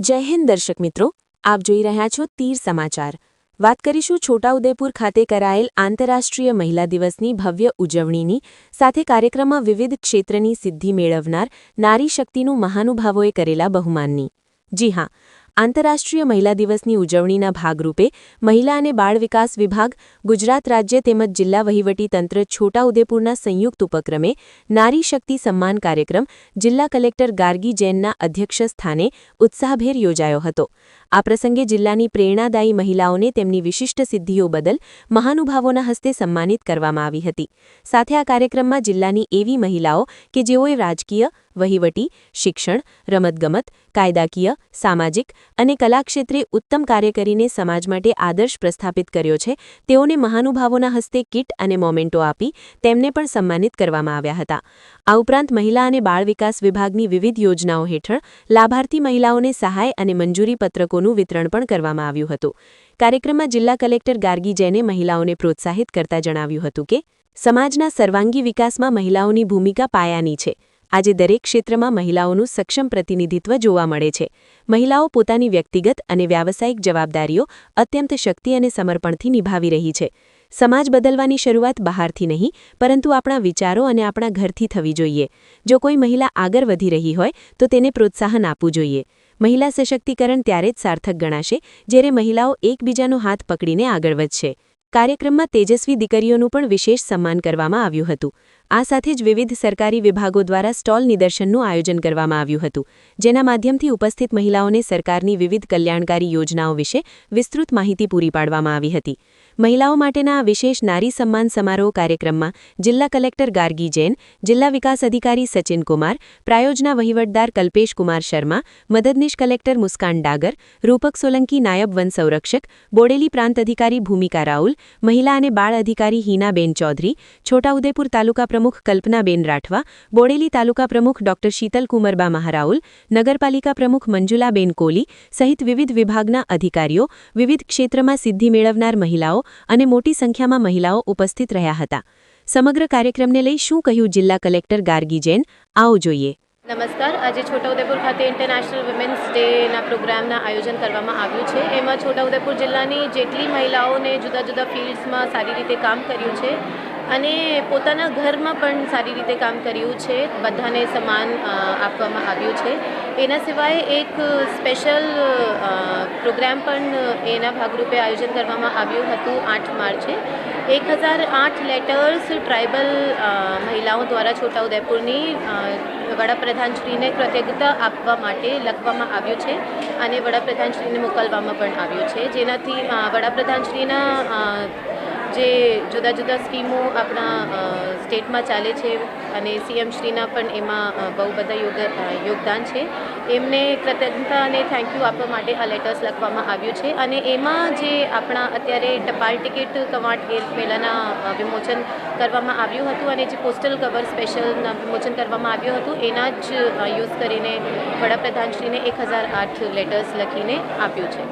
જય હિન્દ દર્શક મિત્રો, આપ જોઈ રહ્યા છો તીર સમાચાર. વાત કરીશું છોટાઉદેપુર ખાતે કરાયેલ આંતરરાષ્ટ્રીય મહિલા દિવસની ભવ્ય ઉજવણીની સાથે કાર્યક્રમમાં વિવિધ ક્ષેત્રની સિદ્ધિ મેળવનાર નારી શક્તિનું મહાનુભાવોએ કરેલા બહુમાનની. જી હા, આંતરરાષ્ટ્રીય મહિલા દિવસની ઉજવણીના ભાગરૂપે મહિલા અને બાળ વિકાસ વિભાગ, ગુજરાત રાજ્ય તેમજ જિલ્લા વહીવટીતંત્ર છોટાઉદેપુરના સંયુક્ત ઉપક્રમે નારી શક્તિ સન્માન કાર્યક્રમ જિલ્લા કલેક્ટર ગાર્ગી જૈનના અધ્યક્ષસ્થાને ઉત્સાહભેર યોજાયો હતો. આ પ્રસંગે જિલ્લાની પ્રેરણાદાયી મહિલાઓને તેમની વિશિષ્ટ સિદ્ધિઓ બદલ મહાનુભાવોના હસ્તે સન્માનિત કરવામાં આવી હતી. સાથે આ કાર્યક્રમમાં જિલ્લાની એવી મહિલાઓ કે જેઓએ રાજકીય, વહીવટી, શિક્ષણ, રમતગમત, કાયદાકીય, સામાજિક અને કલાક્ષેત્રે ઉત્તમ કાર્ય કરીને સમાજ માટે આદર્શ પ્રસ્થાપિત કર્યો છે, તેઓને મહાનુભાવોના હસ્તે કિટ અને મોમેન્ટો આપી તેમને પણ સન્માનિત કરવામાં આવ્યા હતા. આ ઉપરાંત મહિલા અને બાળ વિકાસ વિભાગની વિવિધ યોજનાઓ હેઠળ લાભાર્થી મહિલાઓને સહાય અને મંજૂરી પત્રકોનું વિતરણ પણ કરવામાં આવ્યું હતું. કાર્યક્રમમાં જિલ્લા કલેક્ટર ગાર્ગી જૈને મહિલાઓને પ્રોત્સાહિત કરતા જણાવ્યું હતું કે સમાજના સર્વાંગી વિકાસમાં મહિલાઓની ભૂમિકા પાયાની છે. આજે દરેક ક્ષેત્રમાં મહિલાઓનું સક્ષમ પ્રતિનિધિત્વ જોવા મળે છે. મહિલાઓ પોતાની વ્યક્તિગત અને વ્યાવસાયિક જવાબદારીઓ અત્યંત શક્તિ અને સમર્પણથી નિભાવી રહી છે. સમાજ બદલવાની શરૂઆત બહારથી નહીં, પરંતુ આપણા વિચારો અને આપણા ઘરથી થવી જોઈએ. જો કોઈ મહિલા આગળ વધી રહી હોય તો તેને પ્રોત્સાહન આપવું જોઈએ. મહિલા સશક્તિકરણ ત્યારે જ સાર્થક ગણાશે જ્યારે મહિલાઓ એકબીજાનો હાથ પકડીને આગળ વધશે. કાર્યક્રમમાં તેજસ્વી દીકરીઓનું પણ વિશેષ સન્માન કરવામાં આવ્યું હતું. આ સાથે જ વિવિધ સરકારી વિભાગો દ્વારા સ્ટોલ નિદર્શનનું આયોજન કરવામાં આવ્યું હતું, જેના માધ્યમથી ઉપસ્થિત મહિલાઓને સરકારની વિવિધ કલ્યાણકારી યોજનાઓ વિશે વિસ્તૃત માહિતી પૂરી પાડવામાં આવી હતી. મહિલાઓ માટેના આ વિશેષ નારી સન્માન સમારોહ કાર્યક્રમમાં જિલ્લા કલેક્ટર ગાર્ગી જૈન, જિલ્લા વિકાસ અધિકારી સચિન કુમાર, પ્રાયોજના વહીવટદાર કલ્પેશ કુમાર શર્મા, મદદનીશ કલેક્ટર મુસ્કાન ડાગર, રૂપક સોલંકી નાયબ વન સંરક્ષક, બોડેલી પ્રાંત અધિકારી ભૂમિકા રાઉલ, મહિલા અને બાળ અધિકારી હિનાબેન ચૌધરી, છોટાઉદેપુર તાલુકા પ્રમુખ કલ્પનાબેન રાઠવા, બોડેલી તાલુકા પ્રમુખ ડોક્ટર શીતલ કુંવરબા મહારાઉલ, નગરપાલિકા પ્રમુખ મંજુલાબેન કોલી સહિત વિવિધ વિભાગના અધિકારીઓ, વિવિધ ક્ષેત્રમાં સિદ્ધિ મેળવનાર મહિલાઓ અને મોટી સંખ્યામાં મહિલાઓ ઉપસ્થિત રહ્યા હતા. સમગ્ર કાર્યક્રમને લઈ શું કહ્યું જિલ્લા કલેક્ટર ગાર્ગી જૈન, આવો જોઈએ. નમસ્કાર. આજે છોટાઉદેપુર ખાતે ઇન્ટરનેશનલ વિમેન્સ ડેના પ્રોગ્રામના આયોજન કરવામાં આવ્યું છે. એમાં છોટાઉદેપુર જિલ્લાની જેટલી મહિલાઓને જુદા જુદા ફિલ્ડ્સમાં સારી રીતે કામ કર્યું છે અને પોતાના ઘરમાં પણ સારી રીતે કામ કર્યું છે, બધાને સન્માન આપવામાં આવ્યું છે. એના સિવાય એક સ્પેશિયલ પ્રોગ્રામ પણ એના ભાગરૂપે આયોજન કરવામાં આવ્યું હતું 8 માર્ચે. 1008 લેટર્સ ટ્રાઇબલ મહિલાઓ દ્વારા છોટાઉદેપુરની વડાપ્રધાનશ્રીને કૃતજ્ઞતા આપવા માટે લખવામાં આવ્યું છે અને વડાપ્રધાનશ્રીને મોકલવામાં પણ આવ્યું છે, જેનાથી વડાપ્રધાનશ્રીના જે જુદા જુદા સ્કીમો આપણા સ્ટેટમાં ચાલે છે અને સીએમશ્રીના પણ એમાં બહુ બધા યોગદાન છે. એમને કૃતજ્ઞતા અને થેન્ક યુ આપવા માટે આ લેટર્સ લખવામાં આવ્યું છે અને એમાં જે આપણા અત્યારે ટપાલ ટિકિટ કવાંટ મેળાના વિમોચન કરવામાં આવ્યું હતું અને જે પોસ્ટલ કવર સ્પેશિયલના વિમોચન કરવામાં આવ્યું હતું એના જ યુઝ કરીને વડાપ્રધાનશ્રીને 1008 લેટર્સ લખીને આપ્યું છે.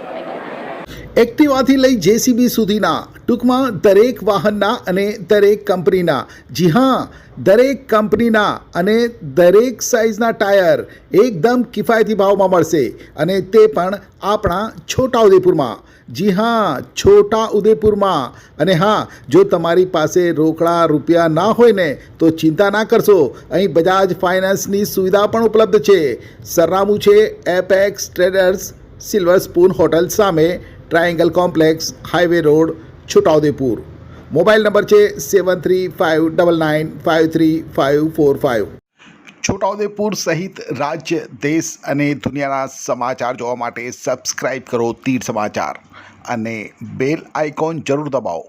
એક્ટિવાથી લઈ જેસીબી સુધીના, ટૂંકમાં દરેક વાહનના અને દરેક કંપનીના, જી હા, દરેક કંપનીના અને દરેક સાઇઝના ટાયર એકદમ કિફાયતી ભાવમાં મળશે અને તે પણ આપણા છોટાઉદેપુરમાં. જી હા, છોટાઉદેપુરમાં. અને હા, જો તમારી પાસે રોકડા રૂપિયા ના હોય ને તો ચિંતા ના કરશો, અહીં બજાજ ફાઇનાન્સની સુવિધા પણ ઉપલબ્ધ છે. સરનામું છે apex traders, silver spoon hotel સામે, triangle complex, highway road, Chhotaudepur. Mobile number છે 7359953545. છોટાઉદેપુર સહિત રાજ્ય, દેશ અને દુનિયાના સમાચાર જોવા માટે સબસ્ક્રાઈબ કરો તીર સમાચાર અને બેલ આઇકોન જરૂર દબાવો.